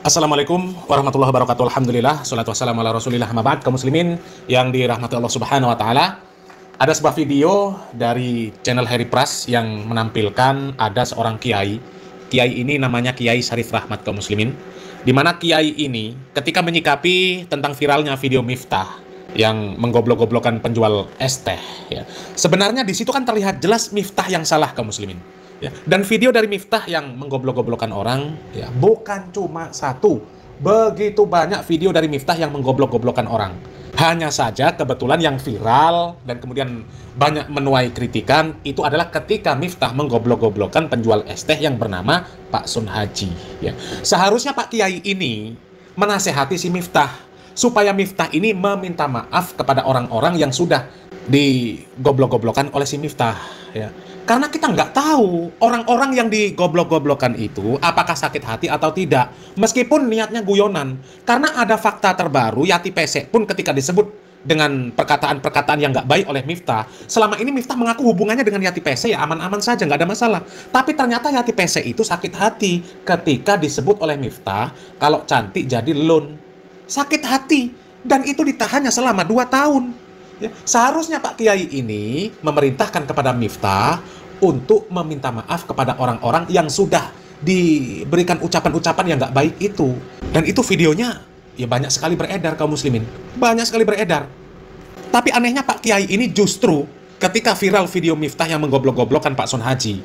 Assalamualaikum warahmatullahi wabarakatuh. Alhamdulillah, salatu wassalamu ala rasulillah, ma ba'd. Kaum muslimin yang dirahmati Allah subhanahu wa ta'ala, ada sebuah video dari channel Harry Pras yang menampilkan ada seorang kiai. Kiai ini namanya Kiai Syarif Rahmat, kaum muslimin, di mana kiai ini ketika menyikapi tentang viralnya video Miftah yang menggoblok-goblokan penjual es teh, ya. Sebenarnya di situ kan terlihat jelas Miftah yang salah, kaum muslimin. Ya, dan video dari Miftah yang menggoblok-goblokan orang, ya, bukan cuma satu, begitu banyak video dari Miftah yang menggoblok-goblokan orang. Hanya saja kebetulan yang viral dan kemudian banyak menuai kritikan itu adalah ketika Miftah menggoblok-goblokan penjual es teh yang bernama Pak Sun Haji. Ya. Seharusnya Pak Kiai ini menasehati si Miftah supaya Miftah ini meminta maaf kepada orang-orang yang sudah digoblok-goblokan oleh si Miftah, ya. Karena kita nggak tahu orang-orang yang digoblok-goblokan itu apakah sakit hati atau tidak, meskipun niatnya guyonan. Karena ada fakta terbaru, Yati Pesek pun ketika disebut dengan perkataan-perkataan yang nggak baik oleh Miftah, selama ini Miftah mengaku hubungannya dengan Yati Pesek ya aman-aman saja, nggak ada masalah. Tapi ternyata Yati Pesek itu sakit hati ketika disebut oleh Miftah kalau cantik jadi lun. Sakit hati, dan itu ditahannya selama 2 tahun. Ya, seharusnya Pak Kiai ini memerintahkan kepada Miftah untuk meminta maaf kepada orang-orang yang sudah diberikan ucapan-ucapan yang nggak baik itu. Dan itu videonya ya banyak sekali beredar, kaum muslimin. Banyak sekali beredar. Tapi anehnya Pak Kiai ini justru ketika viral video Miftah yang menggoblok-goblokkan Pak Sun Haji,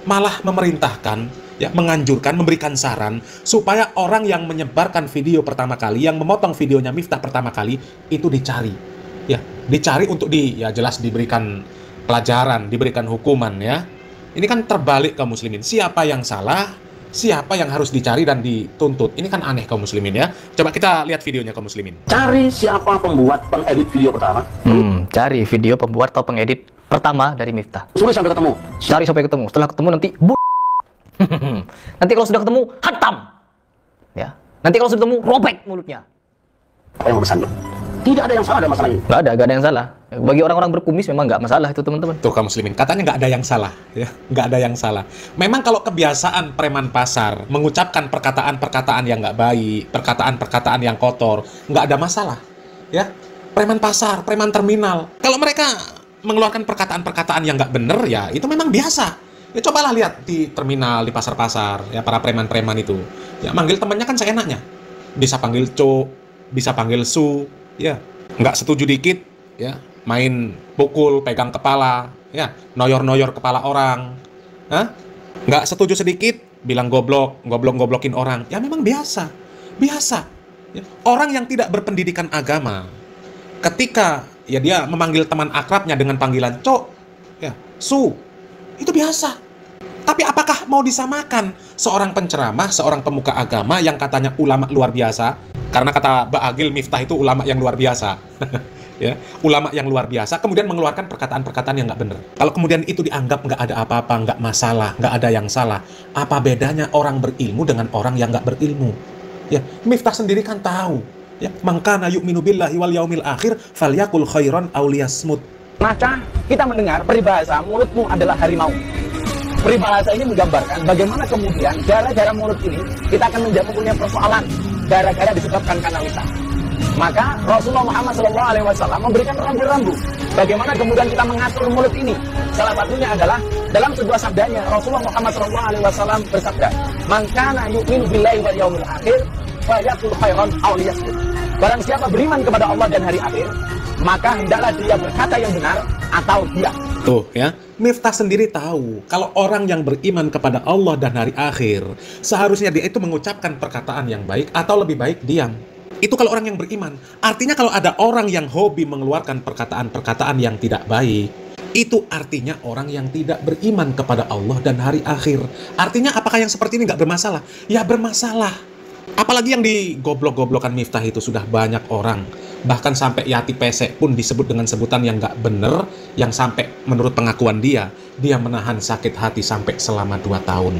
malah memerintahkan, ya, menganjurkan, memberikan saran supaya orang yang menyebarkan video pertama kali, yang memotong videonya Miftah pertama kali, itu dicari. Ya, dicari untuk ya jelas diberikan pelajaran, diberikan hukuman, ya. Ini kan terbalik, kaum muslimin. Siapa yang salah, siapa yang harus dicari dan dituntut. Ini kan aneh, kaum muslimin, ya. Coba kita lihat videonya, kaum muslimin. Cari siapa pembuat pengedit video pertama. Cari video pembuat atau pengedit pertama dari Miftah. Suruh sampai ketemu. Cari sampai ketemu. Setelah ketemu nanti nanti kalau sudah ketemu hantam. Ya. Nanti kalau sudah ketemu robek mulutnya. Apa yang pesan? Tidak ada yang salah dalam masalah ini. Nggak ada yang salah. Bagi orang-orang berkumis memang nggak masalah itu, teman-teman. Tuh, kaum muslimin, katanya nggak ada yang salah, ya. Nggak ada yang salah. Memang kalau kebiasaan preman pasar mengucapkan perkataan-perkataan yang nggak baik, perkataan-perkataan yang kotor, nggak ada masalah, ya. Preman pasar, preman terminal, kalau mereka mengeluarkan perkataan-perkataan yang nggak bener, ya itu memang biasa. Ya cobalah lihat di terminal, di pasar-pasar, ya, para preman-preman itu, ya, manggil temannya kan seenaknya. Bisa panggil cuk, bisa panggil su, ya, nggak setuju dikit, ya, main pukul, pegang kepala, ya, noyor-noyor kepala orang, nggak setuju sedikit, bilang goblokin orang, ya memang biasa. Ya. Orang yang tidak berpendidikan agama, ketika ya dia memanggil teman akrabnya dengan panggilan cok, ya, su, itu biasa. Tapi apakah mau disamakan seorang penceramah, seorang pemuka agama yang katanya ulama luar biasa? Karena kata Mbak Agil, Miftah itu ulama yang luar biasa. Ya, ulama yang luar biasa, kemudian mengeluarkan perkataan-perkataan yang nggak benar. Kalau kemudian itu dianggap nggak ada apa-apa, nggak masalah, nggak ada yang salah, apa bedanya orang berilmu dengan orang yang nggak berilmu? Ya, Miftah sendiri kan tahu. Ya, mangkana yu'minu billahi wal yaumil akhir falyakul khairan aw liyasmut. Maka kita mendengar peribahasa mulutmu adalah harimau. Peribahasa ini menggambarkan bagaimana kemudian gara-gara mulut ini kita akan mempunyai persoalan gara-gara disebabkan karena lisan. Maka Rasulullah Muhammad SAW memberikan rambu-rambu bagaimana kemudian kita mengatur mulut ini. Salah satunya adalah dalam sebuah sabdanya Rasulullah Muhammad SAW bersabda, "Man kana yu'minu billahi wal yaumil akhir falyaqul khairan aw liyasmut." Barang siapa beriman kepada Allah dan hari akhir, maka hendaklah dia berkata yang benar atau diam. Tuh, ya, Miftah sendiri tahu kalau orang yang beriman kepada Allah dan hari akhir, seharusnya dia itu mengucapkan perkataan yang baik atau lebih baik diam. Itu kalau orang yang beriman. Artinya kalau ada orang yang hobi mengeluarkan perkataan-perkataan yang tidak baik, itu artinya orang yang tidak beriman kepada Allah dan hari akhir. Artinya apakah yang seperti ini nggak bermasalah? Ya bermasalah. Apalagi yang digoblok-goblokan Miftah itu sudah banyak orang. Bahkan sampai Yati Pesek pun disebut dengan sebutan yang nggak bener, yang sampai menurut pengakuan dia menahan sakit hati sampai selama 2 tahun.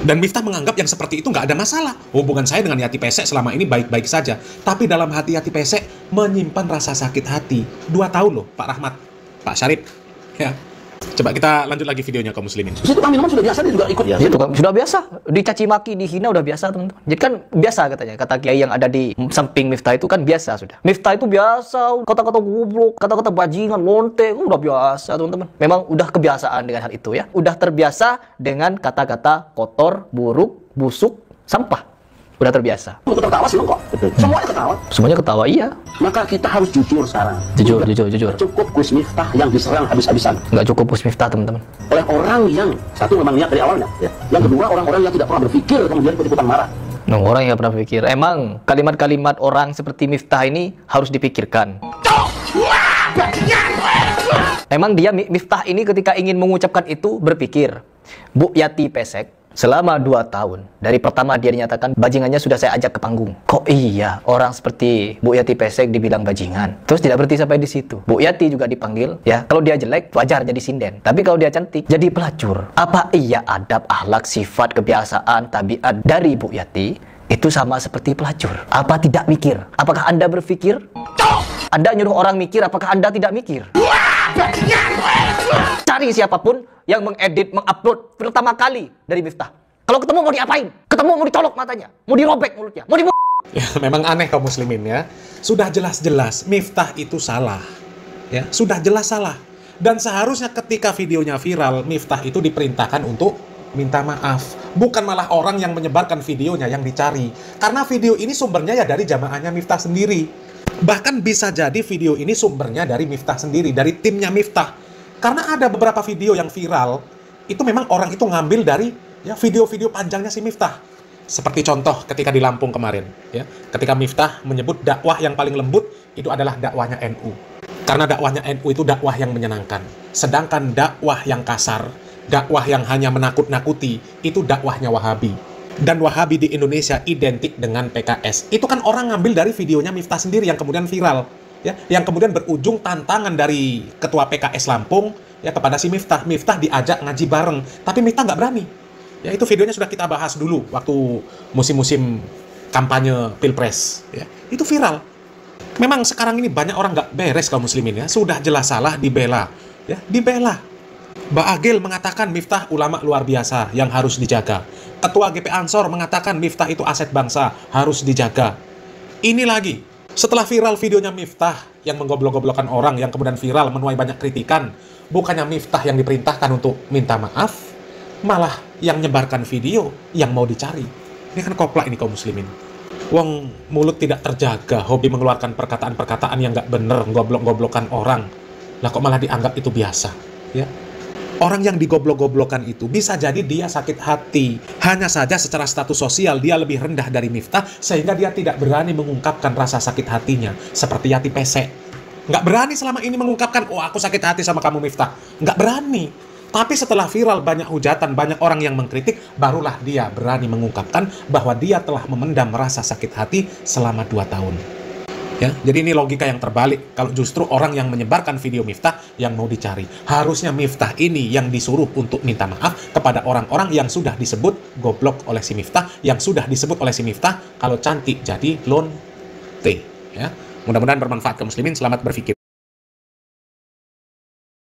Dan Miftah menganggap yang seperti itu nggak ada masalah. Hubungan saya dengan Yati Pesek selama ini baik-baik saja. Tapi dalam hati Yati Pesek menyimpan rasa sakit hati. 2 tahun loh, Pak Rahmat, Pak Syarif. Ya. Coba kita lanjut lagi videonya kaum muslimin. Di situ tukang minuman sudah biasa, dia juga ikut. Ya, itu kan sudah biasa, dicaci maki, dihina udah biasa teman-teman. Jadi kan biasa katanya, kata kiai yang ada di samping Miftah itu kan biasa sudah. Miftah itu biasa, kata-kata goblok, kata-kata bajingan, lonte, udah biasa teman-teman. Memang udah kebiasaan dengan hal itu ya. Udah terbiasa dengan kata-kata kotor, buruk, busuk, sampah. Udah terbiasa. Untuk tertawa sih kok. Semuanya ketawa. Semuanya ketawa, iya. Maka kita harus jujur sekarang. Jujur. Cukup Gus Miftah yang diserang habis-habisan Nggak cukup Gus Miftah teman-teman. oleh orang yang satu memang niat dari awalnya, ya. Yang kedua orang-orang yang tidak pernah berpikir kemudian ikut-ikutan marah. Nah, orang yang pernah berpikir, emang kalimat-kalimat orang seperti Miftah ini harus dipikirkan. Emang dia Miftah ini ketika ingin mengucapkan itu berpikir, Bu Yati Pesek selama 2 tahun dari pertama dia dinyatakan bajingannya sudah saya ajak ke panggung. Kok iya orang seperti Bu Yati Pesek dibilang bajingan? Terus tidak berhenti sampai di situ. Bu Yati juga dipanggil, ya. Kalau dia jelek wajar jadi sinden, tapi kalau dia cantik jadi pelacur. Apa iya adab, akhlak, sifat, kebiasaan, tabiat dari Bu Yati itu sama seperti pelacur? Apa tidak mikir? Apakah Anda berpikir? Anda nyuruh orang mikir, apakah Anda tidak mikir? Cari siapapun yang mengedit, mengupload pertama kali dari Miftah. Kalau ketemu mau diapain? Ketemu mau dicolok matanya, mau dirobek mulutnya, mau dibunuh. Ya, memang aneh kaum muslimin ya. Sudah jelas-jelas Miftah itu salah. Ya, sudah jelas salah. Dan seharusnya ketika videonya viral, Miftah itu diperintahkan untuk minta maaf. Bukan malah orang yang menyebarkan videonya yang dicari. Karena video ini sumbernya ya dari jamaahnya Miftah sendiri. Bahkan bisa jadi video ini sumbernya dari Miftah sendiri, dari timnya Miftah. Karena ada beberapa video yang viral, itu memang orang itu ngambil dari ya video-video panjangnya si Miftah. Seperti contoh ketika di Lampung kemarin, ya, ketika Miftah menyebut dakwah yang paling lembut itu adalah dakwahnya NU. Karena dakwahnya NU itu dakwah yang menyenangkan. Sedangkan dakwah yang kasar, dakwah yang hanya menakut-nakuti, itu dakwahnya Wahabi. Dan Wahabi di Indonesia identik dengan PKS. Itu kan orang ngambil dari videonya Miftah sendiri yang kemudian viral, ya, yang kemudian berujung tantangan dari ketua PKS Lampung ya kepada si Miftah. Miftah diajak ngaji bareng, tapi Miftah nggak berani. Ya, itu videonya sudah kita bahas dulu waktu musim-musim kampanye Pilpres. Ya, itu viral. Memang sekarang ini banyak orang nggak beres kaum muslimin ya. Sudah jelas salah dibela, ya, dibela. Mbak Agil mengatakan Miftah ulama luar biasa yang harus dijaga. Ketua GP Ansor mengatakan Miftah itu aset bangsa, harus dijaga. Ini lagi, setelah viral videonya Miftah yang menggoblok-goblokan orang, yang kemudian viral menuai banyak kritikan, bukannya Miftah yang diperintahkan untuk minta maaf, malah yang nyebarkan video yang mau dicari. Ini kan koplak ini kaum muslimin. Wong mulut tidak terjaga, hobi mengeluarkan perkataan-perkataan yang nggak bener, goblok-goblokan orang. Lah kok malah dianggap itu biasa, ya? Orang yang digoblok-goblokan itu bisa jadi dia sakit hati. Hanya saja secara status sosial dia lebih rendah dari Miftah, sehingga dia tidak berani mengungkapkan rasa sakit hatinya. Seperti Yati Pesek. Nggak berani selama ini mengungkapkan, oh aku sakit hati sama kamu Miftah. Nggak berani. Tapi setelah viral banyak hujatan, banyak orang yang mengkritik, barulah dia berani mengungkapkan bahwa dia telah memendam rasa sakit hati selama 2 tahun. Ya, jadi ini logika yang terbalik. Kalau justru orang yang menyebarkan video Miftah yang mau dicari. Harusnya Miftah ini yang disuruh untuk minta maaf kepada orang-orang yang sudah disebut goblok oleh si Miftah, yang sudah disebut oleh si Miftah kalau cantik jadi lonte. Ya, mudah-mudahan bermanfaat kaum muslimin. Selamat berpikir.